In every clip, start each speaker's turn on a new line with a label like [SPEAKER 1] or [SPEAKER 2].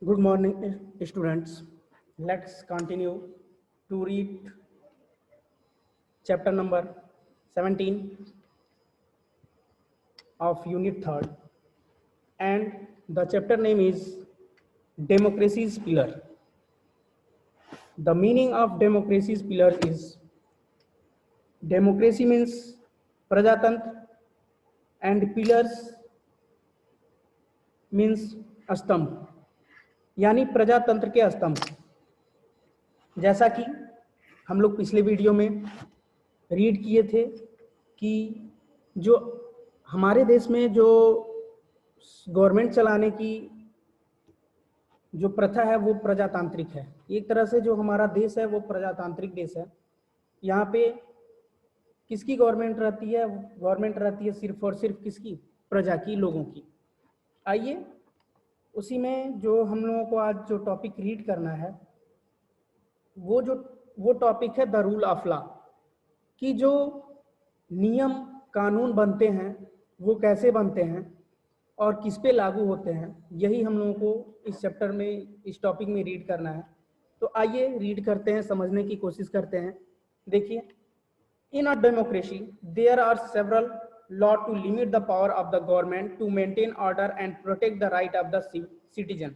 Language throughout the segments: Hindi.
[SPEAKER 1] Good morning, students. Let's continue to read chapter number 17 of Unit 3rd, and the chapter name is Democracy's Pillar. The meaning of democracy's pillar is democracy means Prajatantra and pillars means स्तंभ, यानी प्रजातंत्र के स्तंभ। जैसा कि हम लोग पिछले वीडियो में रीड किए थे कि जो हमारे देश में जो गवर्नमेंट चलाने की जो प्रथा है वो प्रजातांत्रिक है। एक तरह से जो हमारा देश है वो प्रजातांत्रिक देश है। यहाँ पे किसकी गवर्नमेंट रहती है? गवर्नमेंट रहती है सिर्फ और सिर्फ किसकी? प्रजा की, लोगों की। आइए उसी में जो हम लोगों को आज जो टॉपिक रीड करना है वो टॉपिक है द रूल ऑफ लॉ, कि जो नियम कानून बनते हैं वो कैसे बनते हैं और किस पे लागू होते हैं, यही हम लोगों को इस चैप्टर में, इस टॉपिक में रीड करना है। तो आइए रीड करते हैं, समझने की कोशिश करते हैं। देखिए, in a democracy there are several law to limit the power of the government to maintain order and protect the right of the citizen.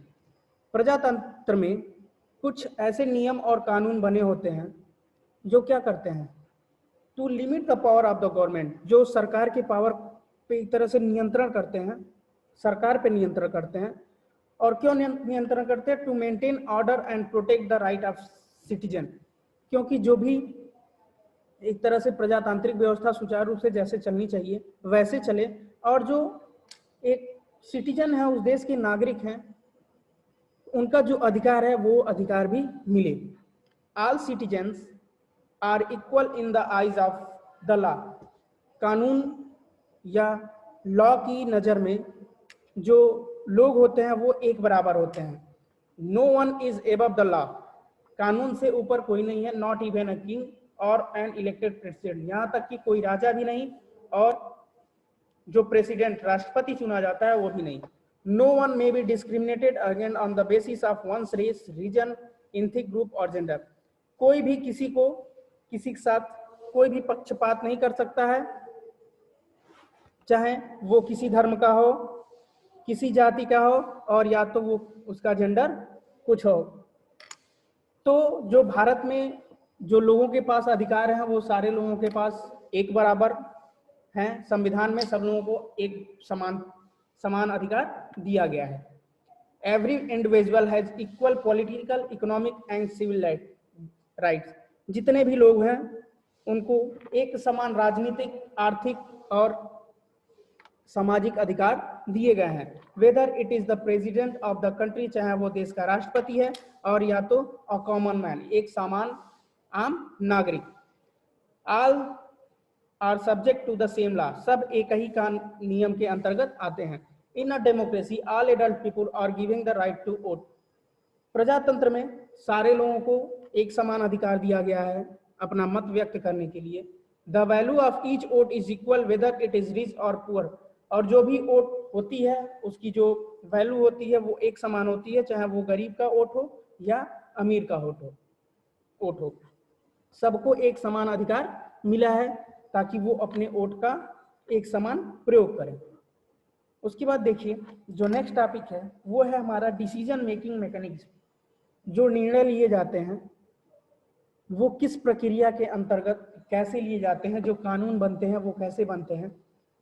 [SPEAKER 1] प्रजातंत्र में कुछ ऐसे नियम और कानून बने होते हैं जो क्या करते हैं? To limit the power of the government, जो सरकार के पावर पे एक तरह से नियंत्रण करते हैं, सरकार पे नियंत्रण करते हैं। और क्यों नियंत्रण करते हैं? To maintain order and protect the right of citizen, क्योंकि जो भी एक तरह से प्रजातांत्रिक व्यवस्था सुचारू रूप से जैसे चलनी चाहिए वैसे चले, और जो एक सिटीजन है, उस देश के नागरिक हैं, उनका जो अधिकार है वो अधिकार भी मिले। All citizens are equal in the eyes of the law, कानून या लॉ की नज़र में जो लोग होते हैं वो एक बराबर होते हैं। No one is above the law, कानून से ऊपर कोई नहीं है। नॉट इवन अ किंग और एन इलेक्टेड प्रेसिडेंट, यहाँ तक कि कोई राजा भी नहीं और जो प्रेसिडेंट राष्ट्रपति चुना जाता है वो भी नहीं। No one may be discriminated again on the basis of one's race, region, ethnic group और जेंडर, कोई भी किसी के साथ कोई भी पक्षपात नहीं कर सकता है, चाहे वो किसी धर्म का हो, किसी जाति का हो, और या तो वो उसका जेंडर कुछ हो। तो जो भारत में जो लोगों के पास अधिकार हैं वो सारे लोगों के पास एक बराबर हैं। संविधान में सब लोगों को एक समान अधिकार दिया गया है। Every individual has equal political, economic and civil rights, जितने भी लोग हैं उनको एक समान राजनीतिक, आर्थिक और सामाजिक अधिकार दिए गए हैं। Whether it is the president of the country, चाहे वो देश का राष्ट्रपति है, और या तो अ कॉमन मैन, एक सामान आम नागरिक। All are subject to the same law, सब एक ही का नियम के अंतर्गत आते हैं। In a democracy all adult people are giving the right to vote, प्रजातंत्र में सारे लोगों को एक समान अधिकार दिया गया है अपना मत व्यक्त करने के लिए। The value of each vote is equal whether it is rich और पुअर, और जो भी वोट होती है उसकी जो वैल्यू होती है वो एक समान होती है, चाहे वो गरीब का वोट हो या अमीर का वोट हो। सबको एक समान अधिकार मिला है ताकि वो अपने वोट का एक समान प्रयोग करें। उसके बाद देखिए, जो नेक्स्ट टॉपिक है वो है हमारा डिसीजन मेकिंग मैकेनिज्म। जो निर्णय लिए जाते हैं वो किस प्रक्रिया के अंतर्गत कैसे लिए जाते हैं, जो कानून बनते हैं वो कैसे बनते हैं,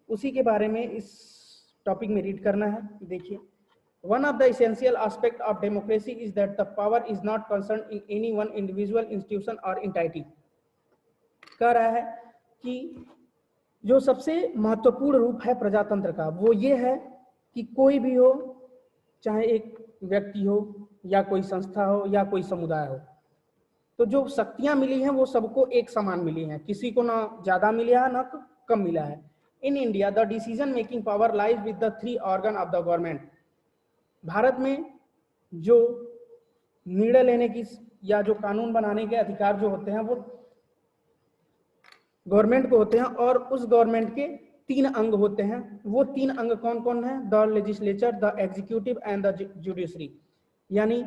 [SPEAKER 1] उसी के बारे में इस टॉपिक में रीड करना है। देखिए, one of the essential aspect of democracy is that the power is not concern in any one individual, institution और एंटिटी। कह रहा है कि जो सबसे महत्वपूर्ण रूप है प्रजातंत्र का वो ये है कि कोई भी हो, चाहे एक व्यक्ति हो या कोई संस्था हो या कोई समुदाय हो, तो जो शक्तियां मिली हैं वो सबको एक समान मिली हैं, किसी को ना ज्यादा मिला है ना कम मिला है। In India the decision making power lies with the 3 organ of the government, Bharat में जो निर्णय लेने की या जो कानून बनाने के अधिकार जो होते हैं वो गवर्नमेंट को होते हैं, और उस गवर्नमेंट के 3 अंग होते हैं। वो 3 अंग कौन कौन है? The legislature, the executive and the judiciary. यानी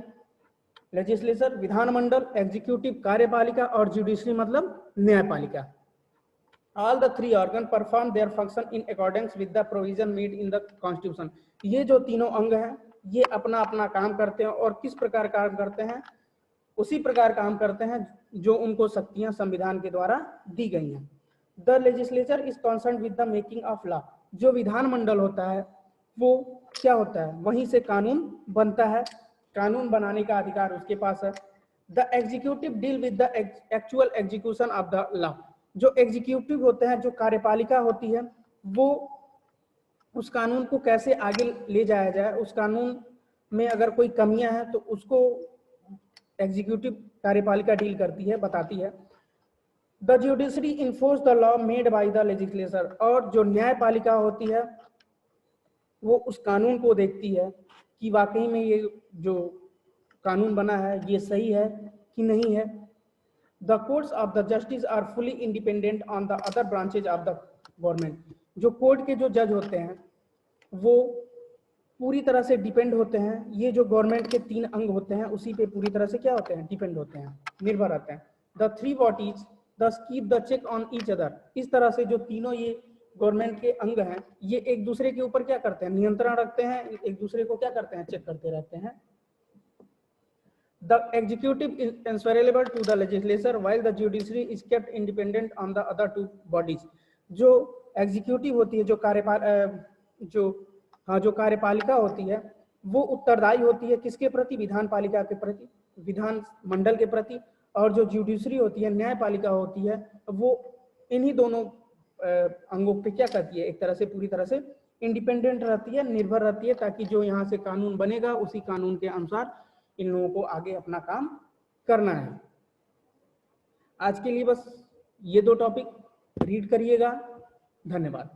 [SPEAKER 1] लेजिस्लेचर विधानमंडल, एग्जीक्यूटिव कार्यपालिका और जुडिशरी मतलब न्यायपालिका। All the three organ perform their function in accordance with the provision made in the constitution। ये जो तीनों अंग हैं ये अपना अपना काम करते हैं और किस प्रकार काम करते हैं, उसी प्रकार काम करते हैं जो उनको शक्तियां संविधान के द्वारा दी गई हैं। The legislature is concerned with the making of law. जो विधानमंडल होता है वो क्या होता है, वहीं से कानून बनता है, कानून बनाने का अधिकार उसके पास है। The executive deal with the actual execution of the law. जो एग्जीक्यूटिव होते हैं, जो कार्यपालिका होती है, वो उस कानून को कैसे आगे ले जाया जाए, उस कानून में अगर कोई कमियां हैं तो उसको एग्जीक्यूटिव कार्यपालिका डील करती है, बताती है। The judiciary enforce the law made by the legislature. और जो न्यायपालिका होती है वो उस कानून को देखती है कि वाकई में ये जो कानून बना है ये सही है कि नहीं है। The courts of the justice are fully independent on the other branches of the government। जो कोर्ट के जो जज होते हैं वो पूरी तरह से डिपेंड होते हैं, ये जो गवर्नमेंट के तीन अंग होते हैं उसी पे पूरी तरह से क्या होते हैं, डिपेंड होते हैं, निर्भर रहते हैं। The three bodies thus keep the check on each other। इस तरह से जो तीनों ये गवर्नमेंट के अंग हैं ये एक दूसरे के ऊपर क्या करते हैं, नियंत्रण रखते हैं, एक दूसरे को क्या करते हैं, चेक करते रहते हैं। The executive is answerable to the legislature while the judiciary is kept independent on the other two bodies। जो एग्जीक्यूटिव होती है, जो कार्यपालिका होती है वो उत्तरदायी होती है किसके प्रति, विधान पालिका के प्रति, विधान मंडल के प्रति। और जो जुडिशरी होती है, न्यायपालिका होती है, वो इन्हीं दोनों अंगों पे क्या करती है, एक तरह से पूरी तरह से इंडिपेंडेंट रहती है, निर्भर रहती है, ताकि जो यहाँ से कानून बनेगा उसी कानून के अनुसार इन लोगों को आगे अपना काम करना है। आज के लिए बस ये दो टॉपिक रीड करिएगा। धन्यवाद।